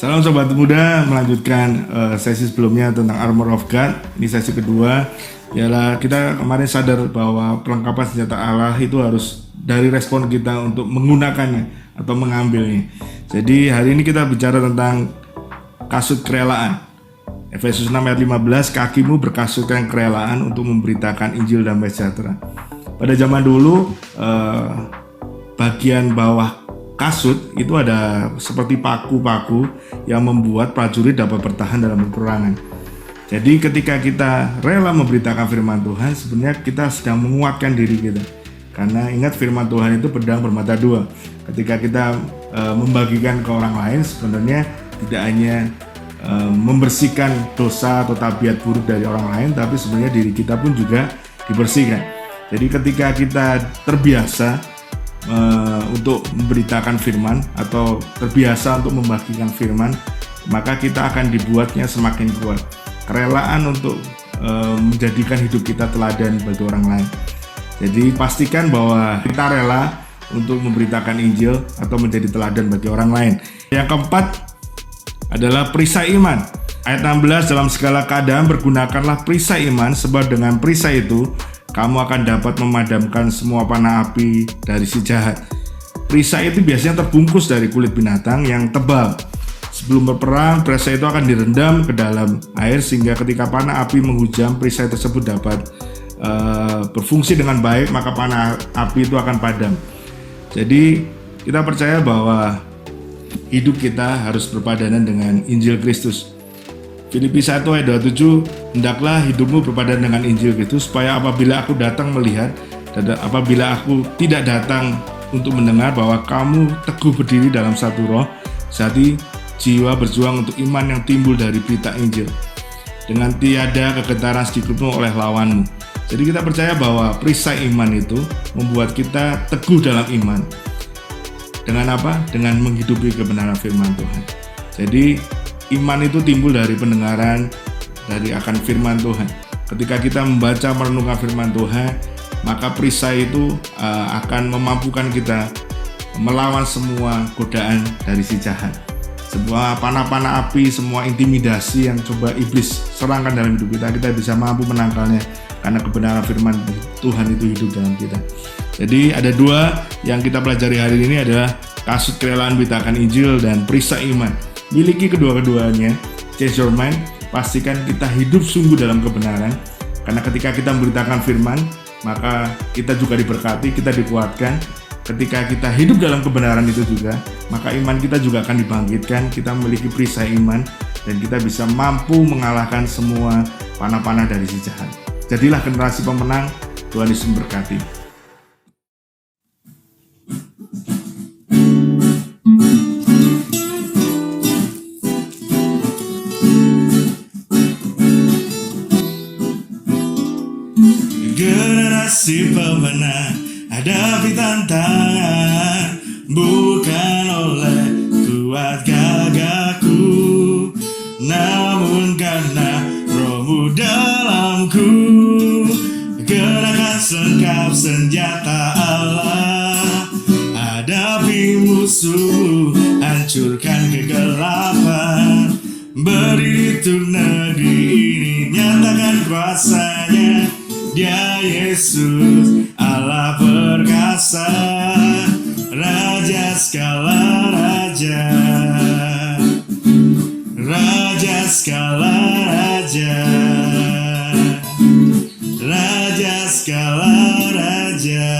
Salam Sobat Muda, melanjutkan sesi sebelumnya tentang Armor of God. Ini sesi kedua, ialah kita kemarin sadar bahwa perlengkapan senjata Allah itu harus dari respon kita untuk menggunakannya atau mengambilnya. Jadi hari ini kita bicara tentang kasut kerelaan. Efesus 6 ayat 15, kakimu berkasutkan kerelaan untuk memberitakan Injil damai sejahtera. Pada zaman dulu, bagian bawah kasut itu ada seperti paku-paku yang membuat prajurit dapat bertahan dalam peperangan. Jadi ketika kita rela memberitakan firman Tuhan, sebenarnya kita sedang menguatkan diri kita. Karena ingat firman Tuhan itu pedang bermata dua. Ketika kita membagikan ke orang lain, sebenarnya tidak hanya membersihkan dosa atau tabiat buruk dari orang lain, tapi sebenarnya diri kita pun juga dibersihkan. Jadi ketika kita terbiasa untuk memberitakan firman atau terbiasa untuk membagikan firman, maka kita akan dibuatnya semakin kuat. Kerelaan untuk menjadikan hidup kita teladan bagi orang lain. Jadi pastikan bahwa kita rela untuk memberitakan Injil atau menjadi teladan bagi orang lain. Yang keempat adalah perisai iman. Ayat 16, dalam segala keadaan bergunakanlah perisai iman, sebab dengan perisai itu kamu akan dapat memadamkan semua panah api dari si jahat. Perisai itu biasanya terbungkus dari kulit binatang yang tebal. Sebelum berperang, perisai itu akan direndam ke dalam air sehingga ketika panah api menghujam, perisai tersebut dapat berfungsi dengan baik, maka panah api itu akan padam. Jadi kita percaya bahwa hidup kita harus berpadanan dengan Injil Kristus. Filipi 1 ayat 27, hendaklah hidupmu berpadan dengan Injil Kristus, supaya apabila aku datang melihat dan apabila aku tidak datang untuk mendengar, bahwa kamu teguh berdiri dalam satu roh, sehati jiwa berjuang untuk iman yang timbul dari berita Injil, dengan tiada kegentaran sedikitpun oleh lawanmu. Jadi kita percaya bahwa perisai iman itu membuat kita teguh dalam iman. Dengan apa? Dengan menghidupi kebenaran firman Tuhan. Jadi iman itu timbul dari pendengaran dari akan firman Tuhan. Ketika kita membaca merenungkan firman Tuhan, maka perisai itu akan memampukan kita melawan semua godaan dari si jahat. Sebuah panah-panah api, semua intimidasi yang coba iblis serangkan dalam hidup kita, kita bisa mampu menangkalnya karena kebenaran firman Tuhan itu hidup dalam kita. Jadi ada dua yang kita pelajari hari ini adalah kasut kerelaan beritakan Injil dan perisai iman. Miliki kedua-keduanya, change your mind, pastikan kita hidup sungguh dalam kebenaran. Karena ketika kita memberitakan firman, maka kita juga diberkati, kita dikuatkan. Ketika kita hidup dalam kebenaran itu juga, maka iman kita juga akan dibangkitkan. Kita memiliki perisai iman dan kita bisa mampu mengalahkan semua panah-panah dari si jahat. Jadilah generasi pemenang. Tuhan Yesus memberkati. Generasi pemenang, hadapi tantangan, bukan oleh kuat gagahku, namun karena Roh-Mu dalamku. Gerakkan selengkap senjata Allah, hadapi musuh, hancurkan kegelapan, berdiri untuk negeri ini, nyatakan kuasanya. Dia Yesus, Allah perkasa, Raja segala raja, Raja segala raja, Raja segala raja.